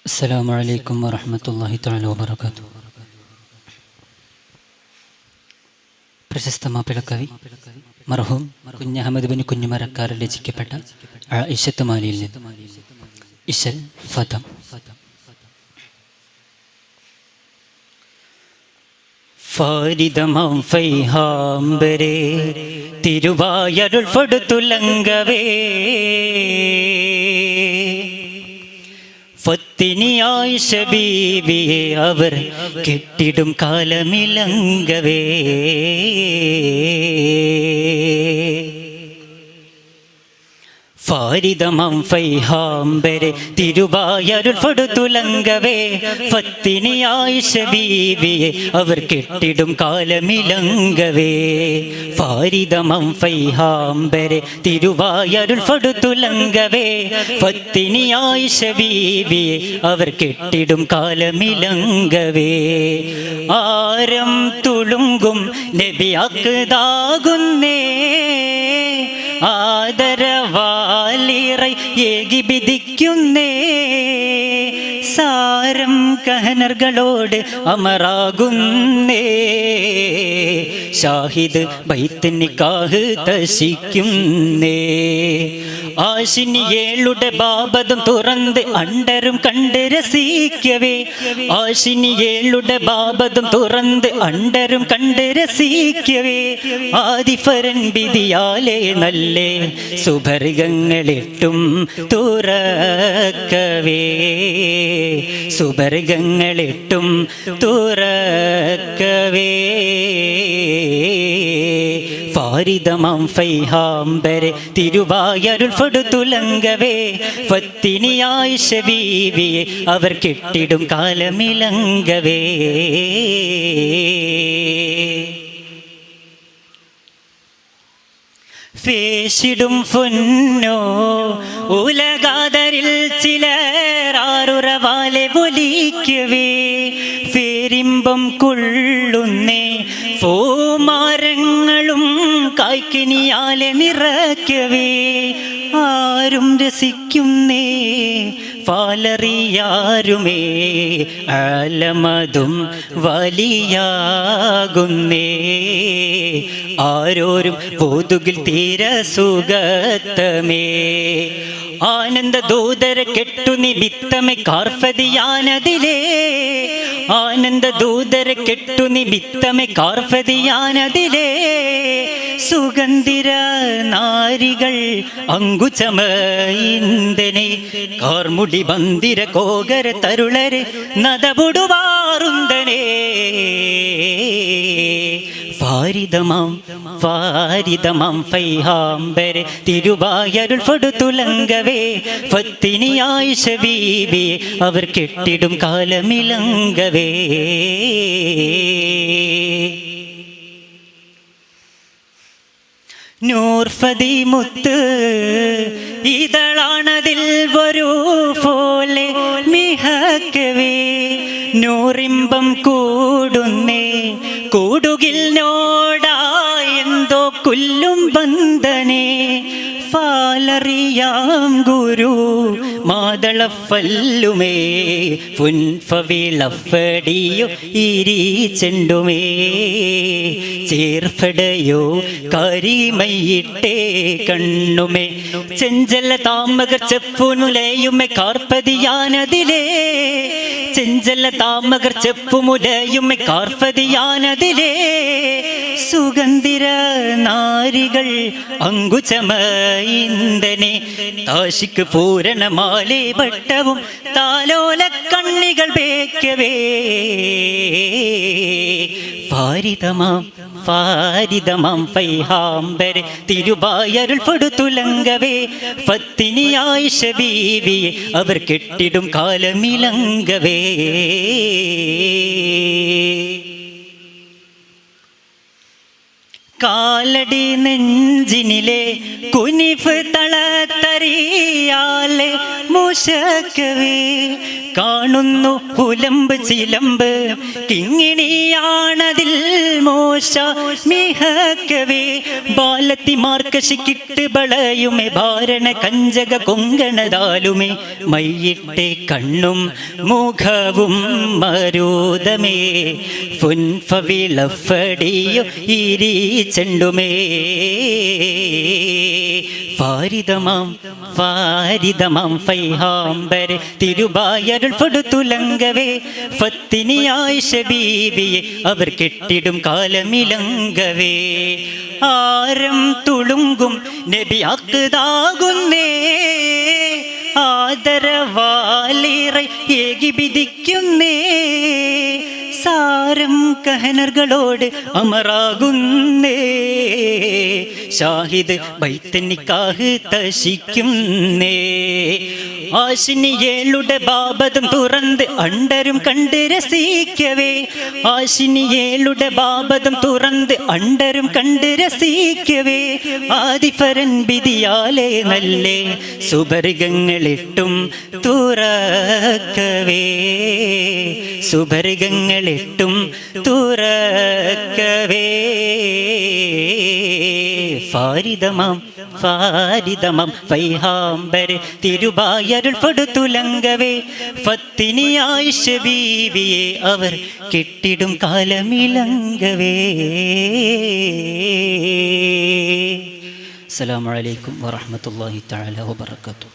അസ്സലാമു അലൈക്കും വറഹ്മത്തുള്ളാഹി തആല വബറകാതുഹു. പ്രശസ്ത മാപ്പിളക്കവി മർഹൂം കുഞ്ഞ് അഹമ്മദ് ബിൻ കുഞ്ഞുമരക്കാർ രചിക്കപ്പെട്ട ആയിഷത്ത് മാലിയിൽ നിന്ന് ഇശൽ ഫതം. ഫാരിദമാം ഫൈഹാംബരേ തിരുവായരുൾ ഫടുത്തുലങ്കവേ ഫത്തിനി ആയിഷ ബീവിയെ അവർ കെട്ടിടും കാലമിലങ്കവേ ഫാരിദമാം ഫൈഹാംബരെ തിരുവായരുൾ ഫടുത്തുലങ്കവേ ഫത്തിനി ആയിഷ ബീവിയെ അവർ കെട്ടിടും കാലമിലങ്കവേ ഫാരിദമാം ഫൈഹാംബരെ തിരുവായരുൾ ഫടുത്തുലങ്കവേ ഫത്തിനി ആയിഷ ബീവിയെ അവർ കെട്ടിടും കാലമിലങ്കവേ ആരം തുളുങ്കും നബിയാക്കുതാകുന്നേ ആദരവാലിറൈ ഏകി വിധിക്കുന്നേ സാരം കഹനറുകളോട് അമറാകുന്നേ ഷാഹിദ് ബൈത്ത് നിക്കാഹ് തശിക്കുന്നേ ആശിനിയേളുടെ ബാബതും തുറന്ന് അണ്ടരും കണ്ട് രസിക്കവേ ആശിനിയേളുടെ ബാബതും തുറന്ന് അണ്ടരും കണ്ട് രസിക്കവേ ആദിഫരൻ വിധിയാലേ നല്ലേ സുബർഗങ്ങളെട്ടും തുറക്കവേ സുബർഗങ്ങളെട്ടും തുറക്കവേ ഫാരിദമാം ഫൈഹാംബരെ തിരുവായരുൾ ഫടുത്തുലങ്കവേ ഫത്തിനി ആയിഷ ബീവിയെ അവർ കെട്ടിടും കാലമിലങ്കവേ ഫേഷിടും പൊന്നോ ഉലകാതരിൽ ചിലറാറുറവാലെ ഒലിക്കവേ ഫേരിമ്പം കൊള്ളുന്നേ പൂമാരങ്ങളും കായ്ക്കിനിയാലെ നിറയ്ക്കവേ ആരും രസിക്കുന്നേ പാലറിയാരുമേ ആലമതും വലിയാകുന്നേ ആരോരും പോതുകിൽ തീര സുഗത്തമേ ആനന്ദ ദൂതര കെട്ടു നിമിത്തമേ കാർഫതിയാനതിലേ ആനന്ദ ദൂതര കെട്ടു നിമിത്തമേ കാർഫതിയാനതിലേ സുഗന്ധിര നാരികൾ അങ്കുചമയിന്തനെ കാർമുടി ബന്ദിര കോകര തരുളരെ നദപുടുവാറുന്തനേ ഫാരിദമാം ഫൈഹാംബരെ തിരുവായരുൾ ഫടുത്തുലങ്കവേ ഫത്തിനി ആയിഷ ബീവിയെ അവർ കെട്ടിടും കാലമിലങ്കവേ നൂർഫതി മുത്ത് ഇതളാണതിൽ ഒരു പോലെ മിഹക്കവേ നൂറിമ്പം കൂടുന്നേ കൂടുകിൽ നോടായെന്തോ കൊല്ലും ബന്ധനേ ഫാലറിയാം ഗുരു മാതളഫല്ലുമേ പുൻഫവിളഫടിയോ ഇരി ചെണ്ടുമേ ചേർഫടയോ കരിമയിട്ടേ കണ്ണുമേ ചെഞ്ചല താമകർ ചെപ്പുനുലയുമേ കാർപ്പതിയാനതിലേ ചെഞ്ചല താമകർ ചെപ്പുമുലയുമേ കാർപ്പതിയാനതിലേ സുഗന്ധിര നാരികൾ അങ്കുചമയിന്തനെ താശിക്ക് പൂരണമാലേ ഭട്ടവും താലോല കണ്ണികൾ വേക്കവേ ഫാരിദമാം ഫൈഹാംബരെ തിരുവായരുൾ ഫടുത്തുലങ്കവേ ഫത്തിനി ആയിഷ ബീവിയെ അവർ കെട്ടിടും കാലമിലങ്കവേ കാലടി നെഞ്ചിനിലെ കുനിഫ് തളത്തറിയാലെ മുശക്കവേ കാണുന്നു ഉലമ്പ് ചിലമ്പ് കിങ്ങിണിയാണതിൽ മോശ മിഹക്കവേ ബാലത്തിമാർക്കശിക്കിട്ട് വളയുമേ ഭാരണ കഞ്ചക കൊങ്കണതാലുമേ മയ്യിട്ടെ കണ്ണും മുഖവും മരൂതമേ ഫുൻഫവിളഫടിയോ ഇരി ചെണ്ടുമേ ഫാരിദമാം ഫൈഹാംബർ തിരുവായരുൾ കൊടുത്തുലങ്കവേ ഫത്തിനി ആയിഷ ബീവിയെ അവർ കെട്ടിടും കാലമിലങ്കവേ ആരം തുളുങ്കും നബി അക്താകുന്നേ ആദരവാലിറെ ഏകി വിധിക്കുന്നേ സാരം കഹനറുകളോട് അമറാകുന്നേ ഷാഹിദ് ബൈത്തനിക്കാഹ് തശിക്കുന്നേ ആശിനിയേളുടെ ബാബതും തുറന്ന് അണ്ടരും കണ്ട് രസിക്കവേ ആശിനിയേളുടെ ബാബതും തുറന്ന് അണ്ടരും കണ്ട് രസിക്കവേ ആദിഫരൻ വിധിയാലേ നല്ലേ സുബർഗങ്ങളിട്ടും തുറക്കവേ സുബർഗങ്ങളിട്ടും തുറക്കവേ ഫാരിദമാം ഫൈഹാംബർ തിരുവായരുൾ കൊടുത്തുലങ്കവേ ഫത്തിനി ആയിഷ ബീവിയെ അവർ കെട്ടിടും കാലമിലങ്കവേ. അസ്സലാമു അലൈക്കും വറഹ്മത്തുള്ളാഹി തആല വബറകാതുഹു.